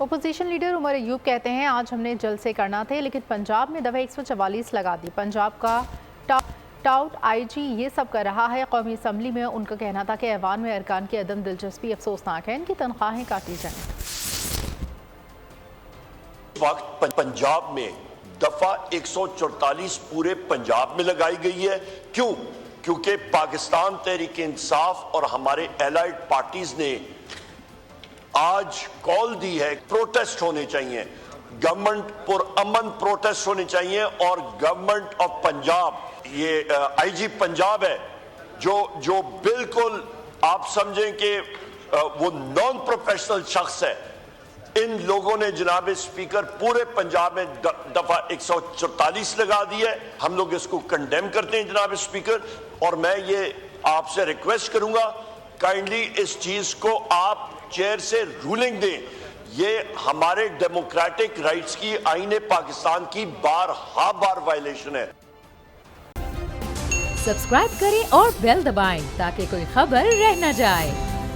Opposition leader Omar Ayub کہتے ہیں آج ہم نے جلسے کرنا تھے لیکن پنجاب میں دفعہ 144 لگا دی. پنجاب کا ٹاؤٹ آئی جی یہ سب کر رہا ہے. قومی اسمبلی میں ان کا کہنا تھا کہ ایوان میں ارکان کی عدم دلچسپی افسوسناک ہے, ان کی تنخواہیں کاٹی جائیں. وقت پنجاب میں دفعہ 144 پورے پنجاب میں لگائی گئی ہے. کیوں؟ کیونکہ پاکستان تحریک انصاف اور ہمارے الائیڈ پارٹیز نے آج کال دی ہے پروٹیسٹ ہونے چاہیے, گورنمنٹ پر امن پروٹیسٹ ہونے چاہیے. اور گورنمنٹ آف پنجاب, یہ آئی جی پنجاب ہے جو بالکل آپ سمجھیں کہ وہ نان پروفیشنل شخص ہے. ان لوگوں نے جناب اسپیکر پورے پنجاب میں دفعہ 144 لگا دی ہے. ہم لوگ اس کو کنڈیم کرتے ہیں جناب اسپیکر, اور میں یہ آپ سے ریکویسٹ کروں گا کائنڈلی اس چیز کو آپ چیئر سے رولنگ دیں. یہ ہمارے ڈیموکریٹک رائٹس کی, آئین پاکستان کی بار وائلیشن ہے. سبسکرائب کریں اور بیل دبائیں تاکہ کوئی خبر رہ نہ جائے.